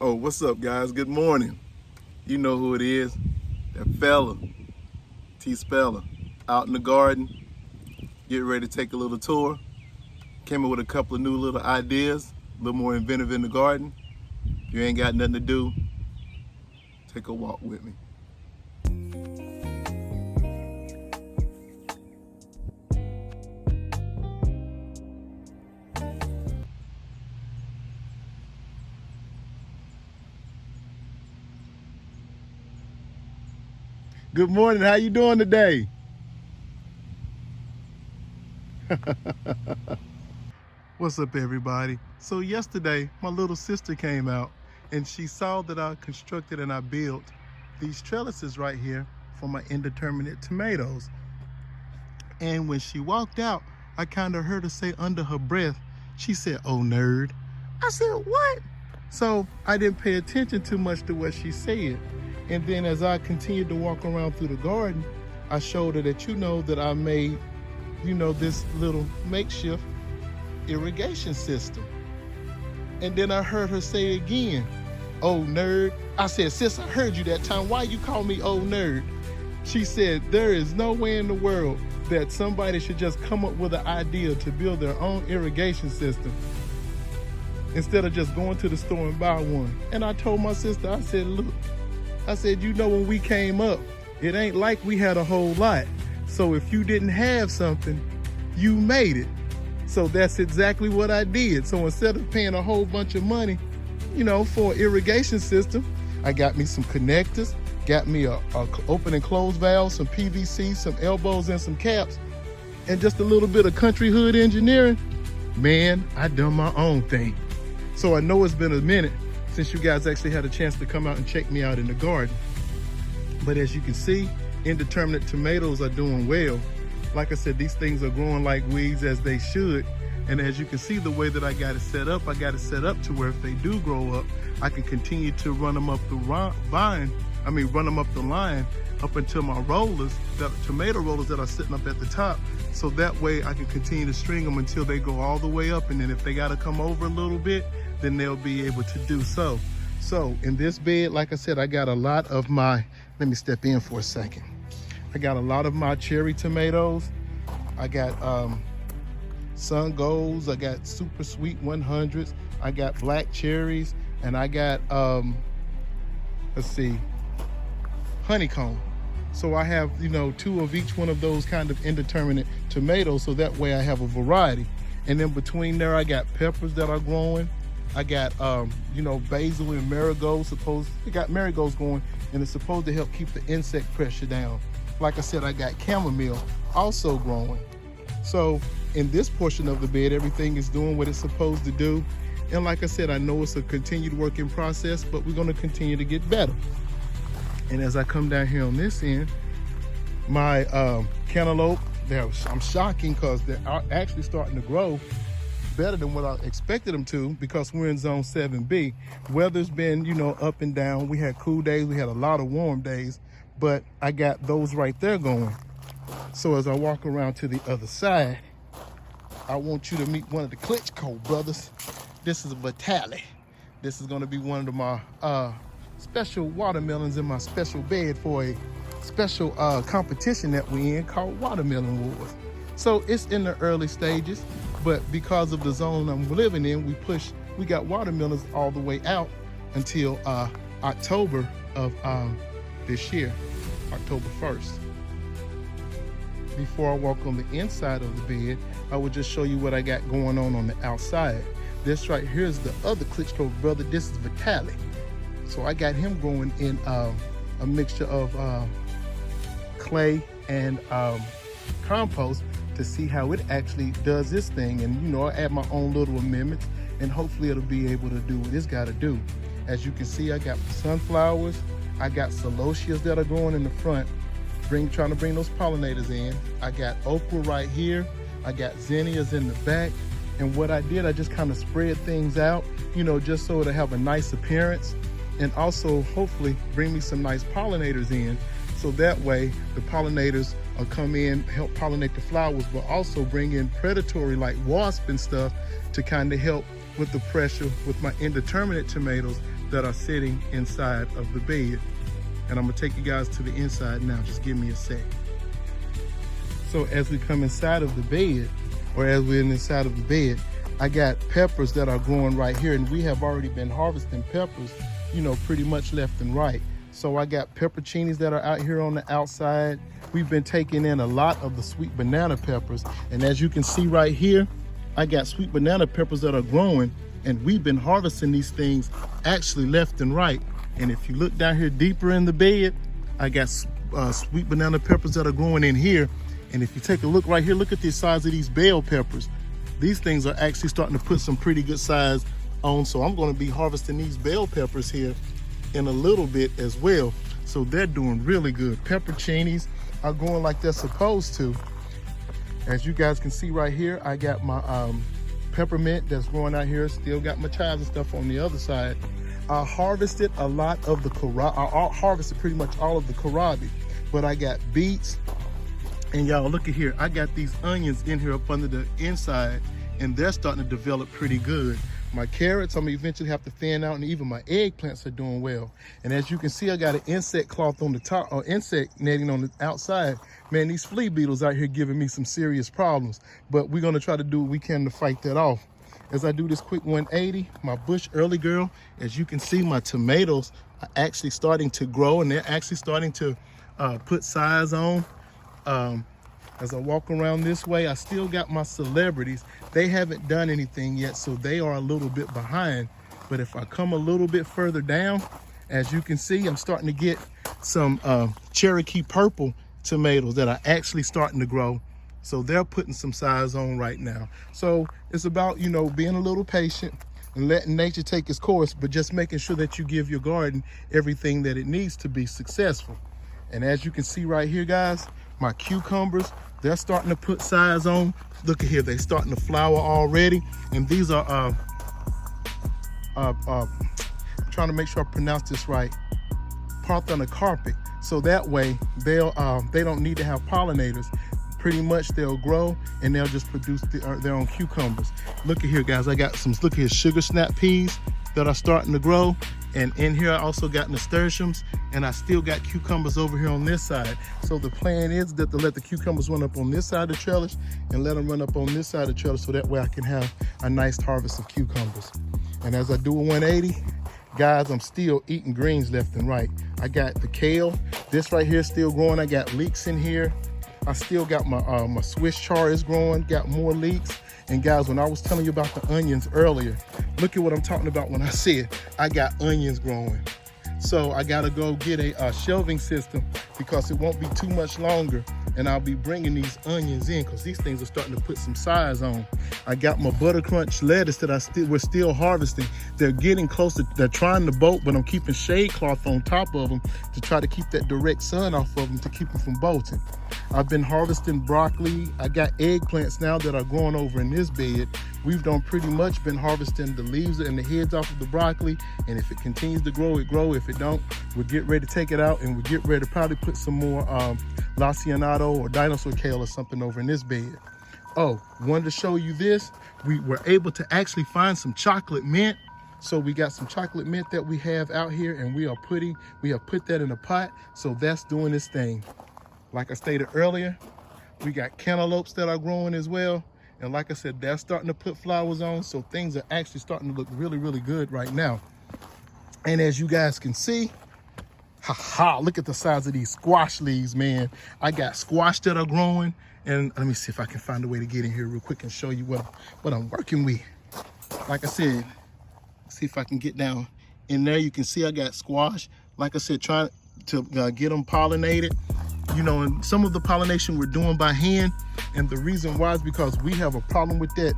Oh, what's up, guys? Good morning. You know who it is. That fella, T Speller, out in the garden, getting ready to take a little tour. Came up with a couple of new little ideas, a little more inventive in the garden. You ain't got nothing to do, take a walk with me. Good morning, how you doing today? What's up, everybody? So yesterday, my little sister came out and she saw that I constructed and I built these trellises right here for my indeterminate tomatoes. And when she walked out, I kind of heard her say under her breath, she said, "Oh, nerd." I said, "What?" So I didn't pay attention too much to what she said. And then as I continued to walk around through the garden, I showed her that that I made, this little makeshift irrigation system. And then I heard her say again, "Oh, nerd." I said, "Sis, I heard you that time. Why you call me old nerd?" She said, "There is no way in the world that somebody should just come up with an idea to build their own irrigation system instead of just going to the store and buy one." And I told my sister, I said, "Look," I said, when we came up, it ain't like we had a whole lot. So if you didn't have something, you made it. So that's exactly what I did. So instead of paying a whole bunch of money, for an irrigation system, I got me some connectors, got me a open and close valve, some PVC, some elbows and some caps, and just a little bit of country hood engineering. Man, I done my own thing. So I know it's been a minute since you guys actually had a chance to come out and check me out in the garden. But as you can see, indeterminate tomatoes are doing well. Like I said, these things are growing like weeds, as they should. And as you can see, the way that I got it set up to where if they do grow up, I can continue to run them up the line up until my rollers, the tomato rollers that are sitting up at the top. So that way I can continue to string them until they go all the way up. And then if they got to come over a little bit, then they'll be able to do so. So in this bed, like I said, I got a lot of my, let me step in for a second. I got a lot of my cherry tomatoes. I got Sun Golds, I got Super Sweet 100s, I got black cherries, and I got, honeycomb. So I have, two of each one of those kind of indeterminate tomatoes, so that way I have a variety. And then between there, I got peppers that are growing. I got, basil and marigolds. We got marigolds going, and it's supposed to help keep the insect pressure down. Like I said, I got chamomile also growing. So in this portion of the bed, everything is doing what it's supposed to do. And like I said, I know it's a continued working process, but we're going to continue to get better. And as I come down here on this end, my cantaloupe, I'm shocking because they're actually starting to grow better than what I expected them to, because we're in zone 7B. Weather's been, up and down. We had cool days, we had a lot of warm days, but I got those right there going. So as I walk around to the other side, I want you to meet one of the Klitschko brothers. This is a Vitali. This is gonna be one of my special watermelons in my special bed for a special competition that we in called Watermelon Wars. So it's in the early stages, but because of the zone I'm living in, we got watermelons all the way out until October of this year, October 1st. Before I walk on the inside of the bed, I will just show you what I got going on the outside. This right here is the other Klitschko brother. This is Vitali. So I got him growing in a mixture of clay and compost to see how it actually does this thing. And I add my own little amendments, and hopefully it'll be able to do what it's got to do. As you can see, I got sunflowers, I got celotias that are growing in the front, trying to bring those pollinators in. I got okra right here, I got zinnias in the back. And what I did, I just kind of spread things out, just so it'll have a nice appearance, and also hopefully bring me some nice pollinators in. So that way the pollinators will come in, help pollinate the flowers, but also bring in predatory like wasp and stuff to kind of help with the pressure with my indeterminate tomatoes that are sitting inside of the bed. And I'm gonna take you guys to the inside now. Just give me a sec. So as we come inside of the bed, or as we're inside of the bed, I got peppers that are growing right here, and we have already been harvesting peppers, you know, pretty much left and right. So I got pepperoncinis that are out here on the outside. We've been taking in a lot of the sweet banana peppers. And as you can see right here, I got sweet banana peppers that are growing, and we've been harvesting these things actually left and right. And if you look down here deeper in the bed, I got sweet banana peppers that are growing in here. And if you take a look right here, look at the size of these bell peppers. These things are actually starting to put some pretty good size on. So I'm going to be harvesting these bell peppers here in a little bit as well. So they're doing really good. Pepperoncinis are growing like they're supposed to. As you guys can see right here, I got my peppermint that's growing out here. Still got my chives and stuff on the other side. I harvested a lot of the kohlrabi. I harvested pretty much all of the kohlrabi, but I got beets. And y'all look at here, I got these onions in here up under the inside, and they're starting to develop pretty good. My carrots, I'm gonna eventually have to fan out, and even my eggplants are doing well. And as you can see, I got an insect cloth on the top, or insect netting on the outside. Man, these flea beetles out here giving me some serious problems, but we're gonna try to do what we can to fight that off. As I do this quick 180, my bush early girl, as you can see, my tomatoes are actually starting to grow, and they're actually starting to put size on. As I walk around this way, I still got my celebrities. They haven't done anything yet, so they are a little bit behind. But if I come a little bit further down, as you can see, I'm starting to get some Cherokee purple tomatoes that are actually starting to grow. So they're putting some size on right now. So it's about, you know, being a little patient and letting nature take its course, but just making sure that you give your garden everything that it needs to be successful. And as you can see right here, guys, my cucumbers, they're starting to put size on. Look at here, they're starting to flower already. And these are, I'm trying to make sure I pronounce this right, Parthenocarpic. So that way, they don't need to have pollinators. Pretty much they'll grow and they'll just produce their own cucumbers. Look at here, guys, I got some, look at here, sugar snap peas that are starting to grow. And in here, I also got nasturtiums, and I still got cucumbers over here on this side. So the plan is that to let the cucumbers run up on this side of the trellis and let them run up on this side of the trellis, so that way I can have a nice harvest of cucumbers. And as I do a 180, guys, I'm still eating greens left and right. I got the kale. This right here is still growing. I got leeks in here. I still got my my Swiss chard is growing, got more leeks. And guys, when I was telling you about the onions earlier, look at what I'm talking about when I said I got onions growing. So I gotta go get a shelving system, because it won't be too much longer and I'll be bringing these onions in, because these things are starting to put some size on. I got my butter crunch lettuce that we're still harvesting. They're getting closer. They're trying to bolt, but I'm keeping shade cloth on top of them to try to keep that direct sun off of them to keep them from bolting. I've been harvesting broccoli. I got eggplants now that are growing over in this bed. We've pretty much been harvesting the leaves and the heads off of the broccoli, and if it continues to grow, it grow. If it don't, we'll get ready to take it out, and we'll get ready to probably put some more Lacinato or dinosaur kale or something over in this bed. Oh, wanted to show you this. We were able to actually find some chocolate mint. So we got some chocolate mint that we have out here, and we have put that in a pot. So that's doing this thing. Like I stated earlier, we got cantaloupes that are growing as well. And like I said, they're starting to put flowers on. So things are actually starting to look really, really good right now. And as you guys can see, look at the size of these squash leaves, man. I got squash that are growing. And let me see if I can find a way to get in here real quick and show you what I'm working with. Like I said, see if I can get down in there. You can see I got squash. Like I said, trying to get them pollinated. You know, and some of the pollination we're doing by hand. And the reason why is because we have a problem with that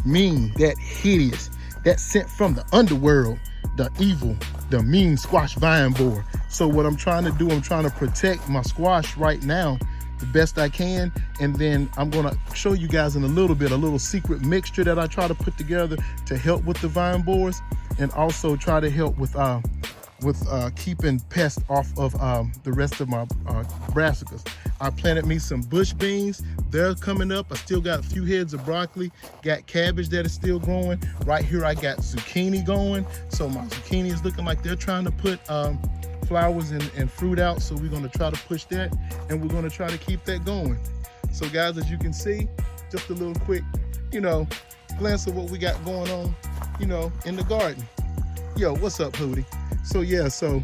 mean, that hideous, that scent from the underworld, the evil, the mean squash vine borer. So what I'm trying to do, I'm trying to protect my squash right now the best I can. And then I'm gonna show you guys in a little secret mixture that I try to put together to help with the vine borers, and also try to help with with keeping pests off of the rest of my brassicas. I planted me some bush beans. They're coming up. I still got a few heads of broccoli. Got cabbage that is still growing. Right here I got zucchini going. So my zucchini is looking like they're trying to put flowers and fruit out. So we're going to try to push that, and we're going to try to keep that going. So guys, as you can see, just a little quick, glance of what we got going on, in the garden. Yo, what's up, Hootie? So yeah, so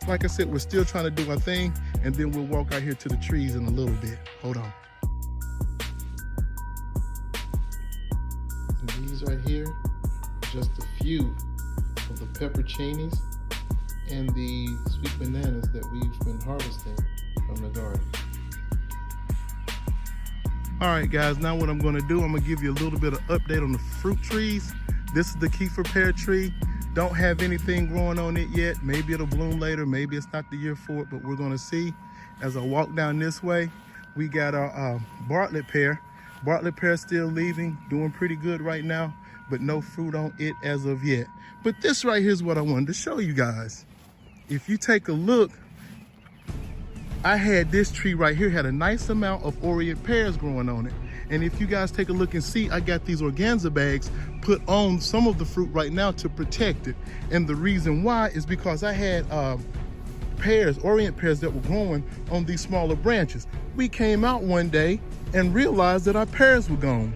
like I said, we're still trying to do our thing, and then we'll walk out here to the trees in a little bit. Hold on. And these right here, just a few of the pepperoncinis and the sweet bananas that we've been harvesting from the garden. All right, guys, now what I'm gonna do, I'm gonna give you a little bit of update on the fruit trees. This is the Kiefer pear tree. Don't have anything growing on it yet. Maybe it'll bloom later. Maybe it's not the year for it, but we're gonna see. As I walk down this way, we got our Bartlett pear. Bartlett pear still leaving, doing pretty good right now, but no fruit on it as of yet. But this right here is what I wanted to show you guys. If you take a look, I had this tree right here, had a nice amount of Orient pears growing on it. And if you guys take a look and see, I got these organza bags put on some of the fruit right now to protect it. And the reason why is because I had pears, Orient pears that were growing on these smaller branches. We came out one day and realized that our pears were gone.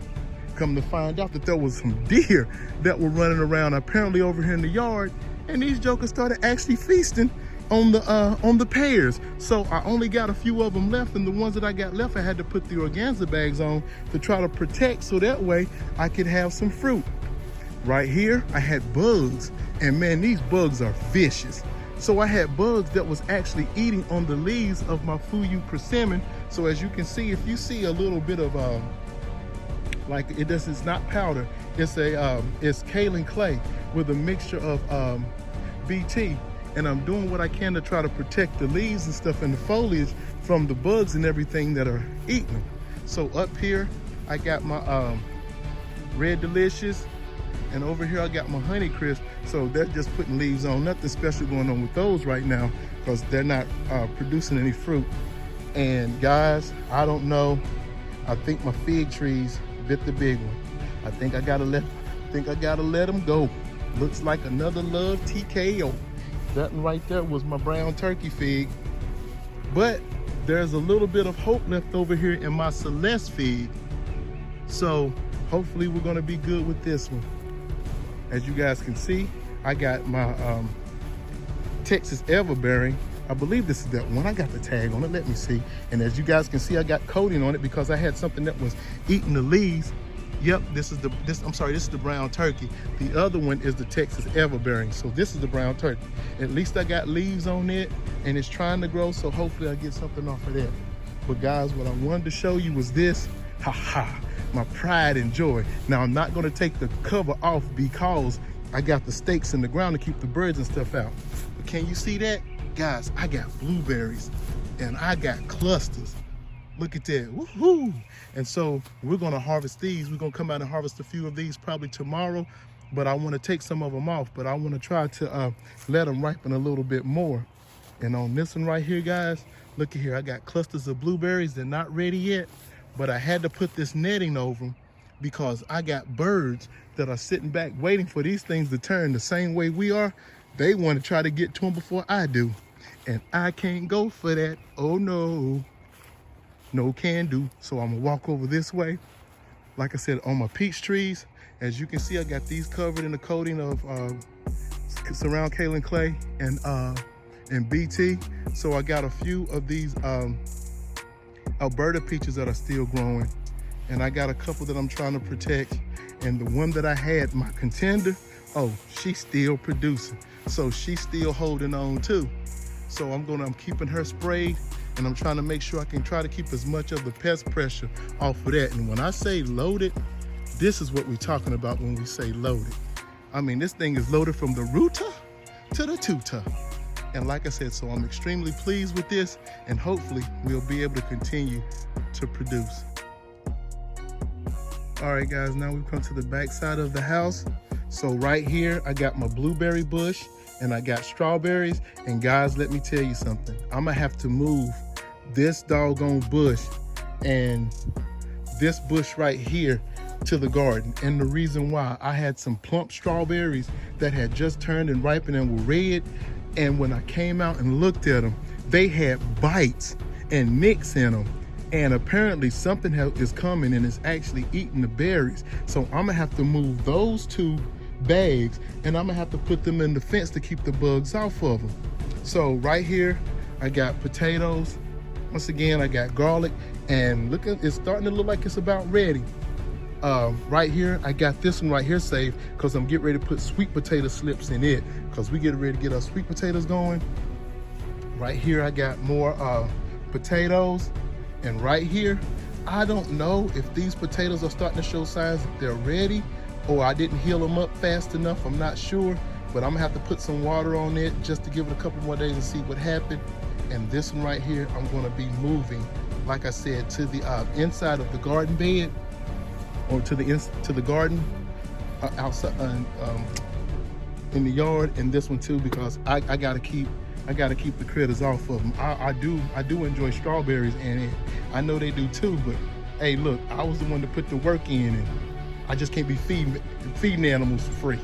Come to find out that there was some deer that were running around apparently over here in the yard, and these jokers started actually feasting on the pears. So I only got a few of them left, and the ones that I got left, I had to put the organza bags on to try to protect, so that way I could have some fruit. Right here, I had bugs, and man, these bugs are vicious. So I had bugs that was actually eating on the leaves of my Fuyu persimmon. So as you can see, if you see a little bit of like it's not powder, it's kaolin clay with a mixture of BT. And I'm doing what I can to try to protect the leaves and stuff and the foliage from the bugs and everything that are eating them. So up here, I got my Red Delicious, and over here I got my Honey Crisp. So they're just putting leaves on. Nothing special going on with those right now because they're not producing any fruit. And guys, I don't know. I think my fig trees bit the big one. I think I gotta let them go. Looks like another love TKO. That one right there was my brown turkey fig. But there's a little bit of hope left over here in my Celeste fig. So hopefully we're gonna be good with this one. As you guys can see, I got my Texas Everbearing. I believe this is that one. I got the tag on it, let me see. And as you guys can see, I got coating on it because I had something that was eating the leaves. Yep, this is the brown turkey. The other one is the Texas Everbearing. So this is the brown turkey. At least I got leaves on it and it's trying to grow, so hopefully I get something off of that. But guys, what I wanted to show you was this. My pride and joy. Now I'm not gonna take the cover off because I got the stakes in the ground to keep the birds and stuff out. But can you see that? Guys, I got blueberries and I got clusters. Look at that, woohoo! And so we're gonna harvest these. We're gonna come out and harvest a few of these probably tomorrow, but I wanna take some of them off, but I wanna try to let them ripen a little bit more. And on this one right here, guys, look at here, I got clusters of blueberries. They're not ready yet, but I had to put this netting over them because I got birds that are sitting back waiting for these things to turn the same way we are. They wanna try to get to them before I do. And I can't go for that, oh no. No can do. So I'm gonna walk over this way. Like I said, on my peach trees, as you can see, I got these covered in a coating of surround kaolin clay and BT. So I got a few of these Alberta peaches that are still growing, and I got a couple that I'm trying to protect. And the one that I had, my contender, oh, she's still producing. So she's still holding on too. So I'm keeping her sprayed, and I'm trying to make sure I can try to keep as much of the pest pressure off of that. And when I say loaded, this is what we're talking about when we say loaded. I mean, this thing is loaded from the rooter to the tutor. And like I said, so I'm extremely pleased with this, and hopefully we'll be able to continue to produce. All right, guys, now we've come to the back side of the house. So right here, I got my blueberry bush and I got strawberries. And guys, let me tell you something. I'm gonna have to move this doggone bush and this bush right here to the garden. And the reason why, I had some plump strawberries that had just turned and ripened and were red. And when I came out and looked at them, they had bites and nicks in them. And apparently something is coming and is actually eating the berries. So I'm gonna have to move those 2 bags and I'm gonna have to put them in the fence to keep the bugs off of them. So right here, I got potatoes. Once again, I got garlic, and look at, it's starting to look like it's about ready. Right here, I got this one right here saved because I'm getting ready to put sweet potato slips in it because we getting ready to get our sweet potatoes going. Right here, I got more potatoes. And right here, I don't know if these potatoes are starting to show signs that they're ready or I didn't heal them up fast enough. I'm not sure, but I'm gonna have to put some water on it just to give it a couple more days and see what happened. And this one right here, I'm gonna be moving, like I said, to the inside of the garden bed, or to the garden outside in the yard, and this one too, because I gotta keep the critters off of them. I do enjoy strawberries, and I know they do too, but hey, look, I was the one to put the work in, and I just can't be feeding animals for free.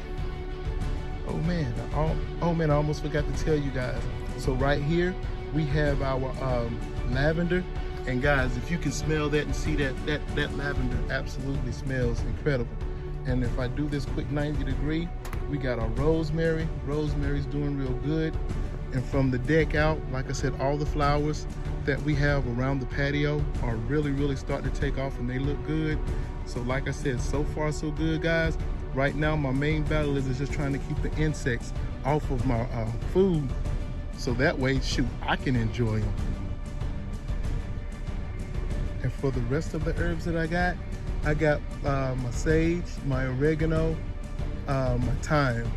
Oh man, I almost forgot to tell you guys. So right here, we have our lavender. And guys, if you can smell that and see that lavender absolutely smells incredible. And if I do this quick 90-degree, we got our rosemary. Rosemary's doing real good. And from the deck out, like I said, all the flowers that we have around the patio are really starting to take off and they look good. So like I said, so far so good, guys. Right now, my main battle is just trying to keep the insects off of my food. So that way, shoot, I can enjoy them. And for the rest of the herbs that I got my sage, my oregano, my thyme.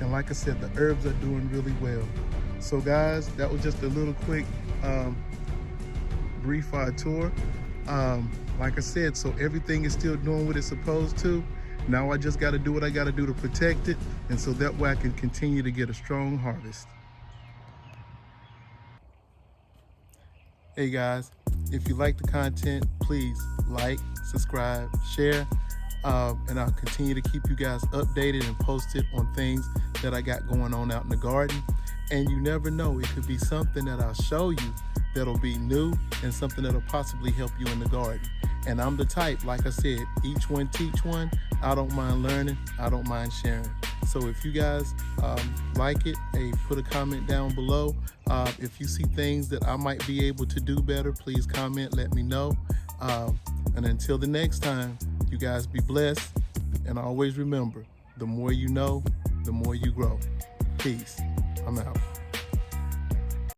And like I said, the herbs are doing really well. So guys, that was just a little quick brief tour. Like I said, so everything is still doing what it's supposed to. Now I just got to do what I got to do to protect it, and so that way I can continue to get a strong harvest. Hey guys, if you like the content, please like, subscribe, share, and I'll continue to keep you guys updated and posted on things that I got going on out in the garden. And you never know, it could be something that I'll show you that'll be new and something that'll possibly help you in the garden. And I'm the type, like I said, each one teach one. I don't mind learning, I don't mind sharing. So if you guys like it, hey, put a comment down below. If you see things that I might be able to do better, please comment, let me know. And until the next time, you guys be blessed. And always remember, the more you know, the more you grow. Peace. I'm out.